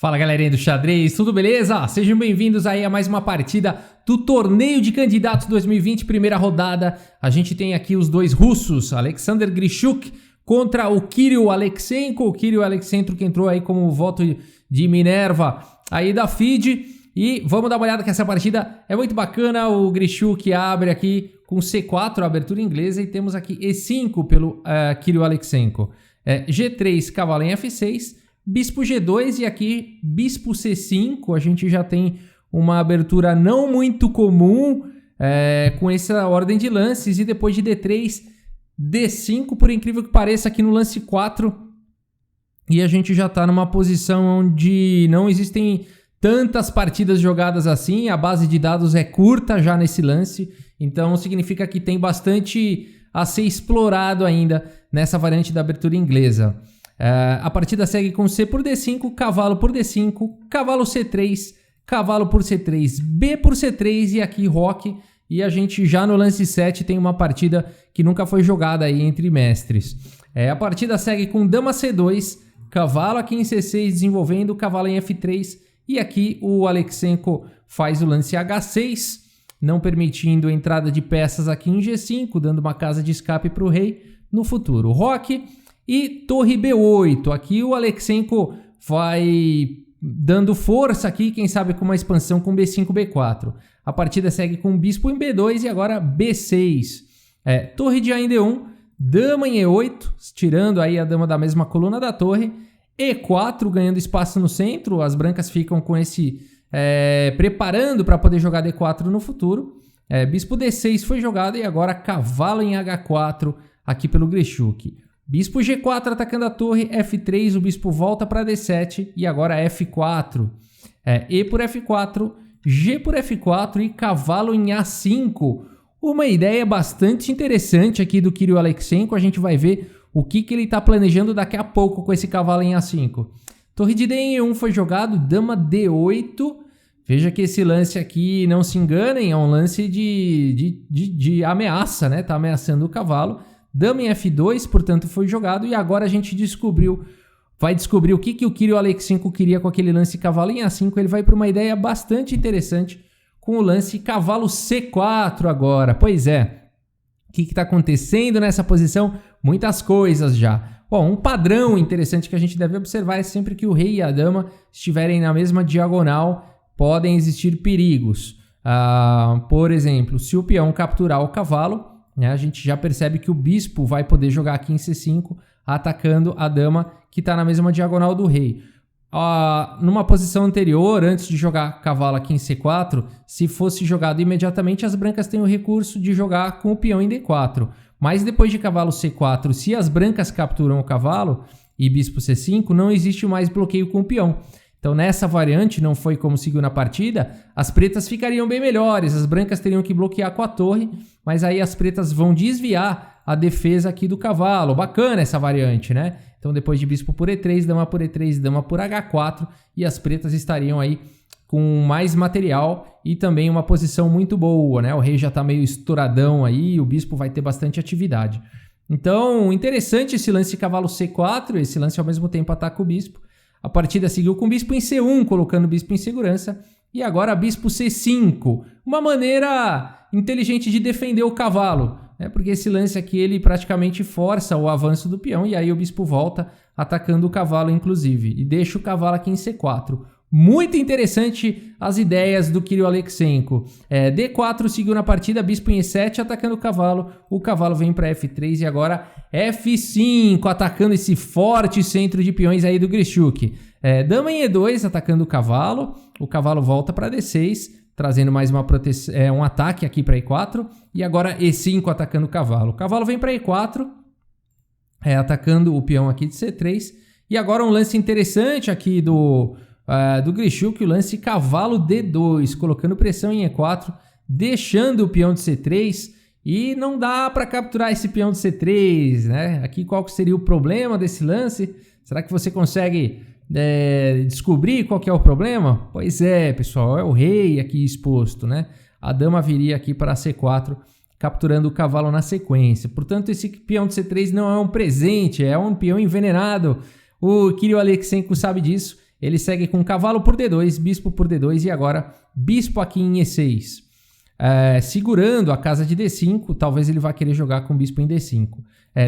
Fala galerinha do xadrez, tudo beleza? Sejam bem-vindos aí a mais uma partida do Torneio de Candidatos 2020, primeira rodada. A gente tem aqui os dois russos, Alexander Grischuk contra o Kirill Aleksenko. O Kirill Aleksenko que entrou aí como voto de Minerva aí da FIDE. E vamos dar uma olhada que essa partida é muito bacana. O Grischuk abre aqui com C4, a abertura inglesa, e temos aqui E5 pelo Kirill Aleksenko. G3, cavalo em F6, bispo G2 e aqui bispo C5. A gente já tem uma abertura não muito comum com essa ordem de lances. E depois de D3, D5, por incrível que pareça, aqui no lance 4. E a gente já está numa posição onde não existem tantas partidas jogadas assim. A base de dados é curta já nesse lance. Então significa que tem bastante a ser explorado ainda nessa variante da abertura inglesa. A partida segue com C por D5, cavalo por D5, cavalo C3, cavalo por C3, B por C3 e aqui roque. E a gente já no lance 7 tem uma partida que nunca foi jogada aí entre mestres. A partida segue com dama C2, cavalo aqui em C6 desenvolvendo, cavalo em F3 e aqui o Aleksenko faz o lance H6, não permitindo a entrada de peças aqui em G5, dando uma casa de escape para o rei no futuro. Roque e torre B8. Aqui o Aleksenko vai dando força aqui, quem sabe com uma expansão com B5, B4. A partida segue com bispo em B2 e agora B6. Torre de A em D1, dama em E8, tirando aí a dama da mesma coluna da torre. E4 ganhando espaço no centro, as brancas ficam com esse preparando para poder jogar D4 no futuro. Bispo D6 foi jogado e agora cavalo em H4 aqui pelo Grischuk. Bispo G4 atacando a torre, F3, o bispo volta para D7 e agora F4. E por F4, G por F4 e cavalo em A5. Uma ideia bastante interessante aqui do Kirill Aleksenko. A gente vai ver o que ele está planejando daqui a pouco com esse cavalo em A5. Torre de D em E1 foi jogado, dama D8. Veja que esse lance aqui, não se enganem, é um lance de ameaça, né? Tá ameaçando o cavalo. Dama em F2, portanto, foi jogado. E agora a gente vai descobrir o que o Kirill Aleksenko queria com aquele lance cavalo em A5. Ele vai para uma ideia bastante interessante com o lance cavalo C4 agora. Pois é, o que está acontecendo nessa posição? Muitas coisas já. Bom, um padrão interessante que a gente deve observar é sempre que o rei e a dama estiverem na mesma diagonal, podem existir perigos. Por exemplo, se o peão capturar o cavalo, a gente já percebe que o bispo vai poder jogar aqui em C5, atacando a dama que está na mesma diagonal do rei. Numa posição anterior, antes de jogar cavalo aqui em C4, se fosse jogado imediatamente, as brancas têm o recurso de jogar com o peão em D4. Mas depois de cavalo C4, se as brancas capturam o cavalo e bispo C5, não existe mais bloqueio com o peão. Então nessa variante, não foi como seguiu na partida, as pretas ficariam bem melhores, as brancas teriam que bloquear com a torre, mas aí as pretas vão desviar a defesa aqui do cavalo. Bacana essa variante, né? Então depois de bispo por E3, dama por E3, dama por H4, e as pretas estariam aí com mais material e também uma posição muito boa, né? O rei já está meio estouradão aí, o bispo vai ter bastante atividade. Então, interessante esse lance cavalo C4, esse lance ao mesmo tempo ataca o bispo. A partida seguiu com bispo em C1, colocando o bispo em segurança. E agora bispo C5. Uma maneira inteligente de defender o cavalo, né? Porque esse lance aqui ele praticamente força o avanço do peão. E aí o bispo volta atacando o cavalo, inclusive. E deixa o cavalo aqui em C4. Muito interessante as ideias do Kirill Aleksenko. D4 seguiu na partida, bispo em E7 atacando o cavalo vem para F3 e agora F5 atacando esse forte centro de peões aí do Grischuk. Dama em E2 atacando o cavalo volta para D6, trazendo mais uma proteção, um ataque aqui para E4 e agora E5 atacando o cavalo vem para E4, atacando o peão aqui de C3 e agora um lance interessante aqui do Grischuk, o lance cavalo D2, colocando pressão em E4, deixando o peão de C3 e não dá para capturar esse peão de C3, né? Aqui qual que seria o problema desse lance? Será que você consegue descobrir qual que é o problema? Pois é, pessoal, é o rei aqui exposto, né? A dama viria aqui para C4, capturando o cavalo na sequência. Portanto, esse peão de C3 não é um presente, é um peão envenenado. O Kirill Aleksenko sabe disso ele segue com cavalo por D2, bispo por D2 e agora bispo aqui em E6. Segurando a casa de D5, talvez ele vá querer jogar com bispo em D5.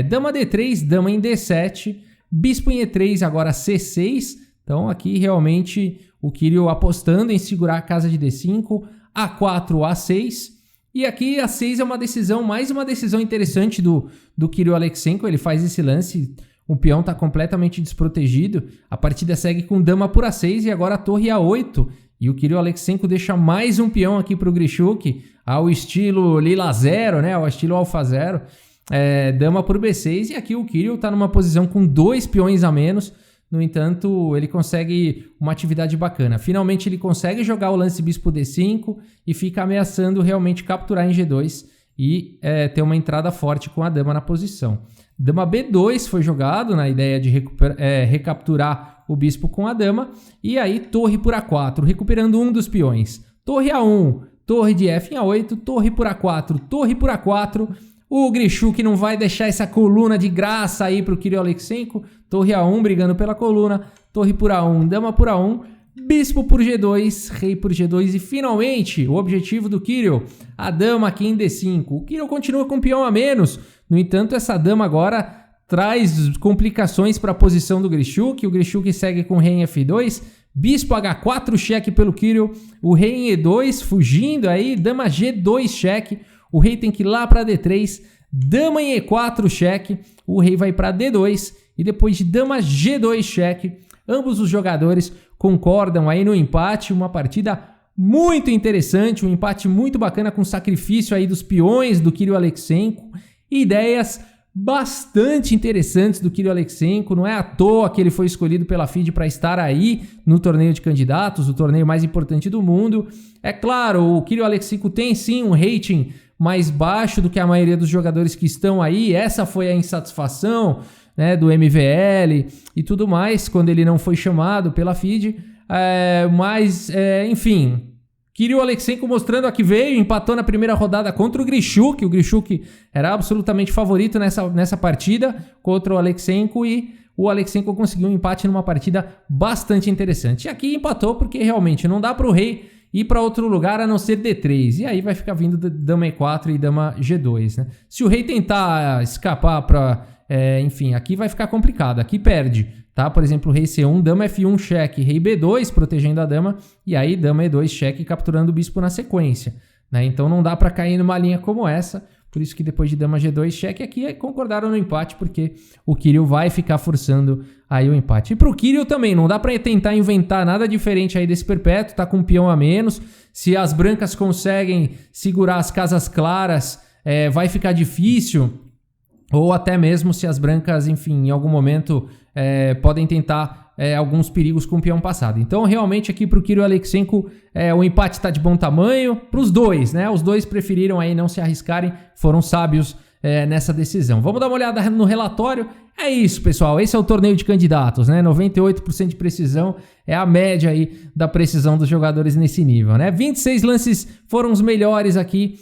Dama D3, dama em D7, bispo em E3, agora C6. Então aqui realmente o Kirill apostando em segurar a casa de D5, A4, A6. E aqui A6 é uma decisão, mais uma decisão interessante do Kirill Aleksenko. Ele faz esse lance, o peão está completamente desprotegido. A partida segue com dama por A6 e agora a torre A8. E o Kirill Aleksenko deixa mais um peão aqui para o Grischuk, ao estilo Lila 0, né? Ao estilo Alfa 0. Dama por B6 e aqui o Kirill está numa posição com 2 peões a menos. No entanto, ele consegue uma atividade bacana. Finalmente ele consegue jogar o lance bispo D5 e fica ameaçando realmente capturar em G2 e ter uma entrada forte com a dama na posição. Dama B2 foi jogado na ideia de recapturar o bispo com a dama. E aí torre por A4, recuperando um dos peões. Torre A1, torre de F em A8, torre por A4, torre por A4. O Grischuk não vai deixar essa coluna de graça aí para o Kirill Aleksenko. Torre A1 brigando pela coluna, torre por A1, dama por A1, bispo por G2, rei por G2 e finalmente o objetivo do Kirill, a dama aqui em D5. O Kirill continua com peão a menos, no entanto essa dama agora traz complicações para a posição do Grischuk. O Grischuk segue com rei em F2, bispo H4 cheque pelo Kirill, o rei em E2 fugindo aí, dama G2 cheque, o rei tem que ir lá para D3, dama em E4 cheque, o rei vai para D2 e depois de dama G2 cheque, ambos os jogadores concordam aí no empate, uma partida muito interessante, um empate muito bacana com sacrifício aí dos peões do Kirill Aleksenko, ideias bastante interessantes do Kirill Aleksenko, não é à toa que ele foi escolhido pela FIDE para estar aí no torneio de candidatos, o torneio mais importante do mundo. É claro, o Kirill Aleksenko tem sim um rating mais baixo do que a maioria dos jogadores que estão aí, essa foi a insatisfação, né, do MVL e tudo mais, quando ele não foi chamado pela FIDE, enfim... Kirill Aleksenko mostrando a que veio, empatou na primeira rodada contra o Grischuk. O Grischuk era absolutamente favorito nessa partida contra o Aleksenko e o Aleksenko conseguiu um empate numa partida bastante interessante. E aqui empatou porque realmente não dá para o rei ir para outro lugar a não ser D3. E aí vai ficar vindo dama E4 e dama G2. Né? Se o rei tentar escapar para... enfim, aqui vai ficar complicado. Aqui perde. Tá? Por exemplo, rei C1, dama F1 cheque, rei B2 protegendo a dama e aí dama E2 cheque capturando o bispo na sequência, né? Então não dá para cair numa linha como essa, por isso que depois de dama G2 cheque aqui concordaram no empate porque o Kirill vai ficar forçando aí o empate. E pro Kirill também não dá para tentar inventar nada diferente aí desse perpétuo, tá com um peão a menos, se as brancas conseguem segurar as casas claras vai ficar difícil, ou até mesmo se as brancas, enfim, em algum momento podem tentar alguns perigos com o peão passado. Então, realmente, aqui para o Kirill Aleksenko, o empate está de bom tamanho para os dois, né? Os dois preferiram aí não se arriscarem, foram sábios nessa decisão. Vamos dar uma olhada no relatório. É isso, pessoal. Esse é o torneio de candidatos, né? 98% de precisão é a média aí da precisão dos jogadores nesse nível, né? 26 lances foram os melhores aqui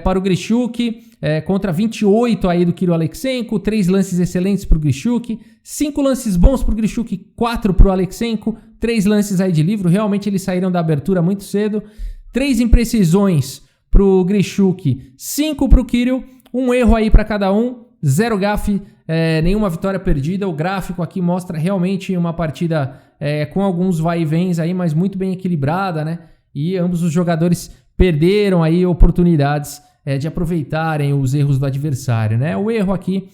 para o Grischuk, contra 28 aí do Kirill Aleksenko, 3 lances excelentes para o Grischuk, 5 lances bons para o Grischuk, 4 para o Aleksenko, 3 lances aí de livro, realmente eles saíram da abertura muito cedo, 3 imprecisões para o Grischuk, 5 para o Kirill, um erro aí para cada um, 0 gafe, nenhuma vitória perdida. O gráfico aqui mostra realmente uma partida com alguns vai e vens aí, mas muito bem equilibrada, né? E ambos os jogadores perderam aí oportunidades de aproveitarem os erros do adversário, né? O erro aqui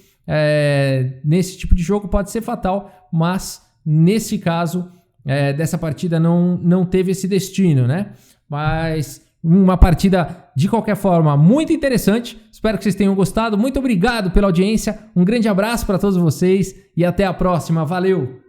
nesse tipo de jogo pode ser fatal, mas nesse caso dessa partida não teve esse destino, né? Mas uma partida de qualquer forma muito interessante. Espero que vocês tenham gostado. Muito obrigado pela audiência. Um grande abraço para todos vocês e até a próxima. Valeu!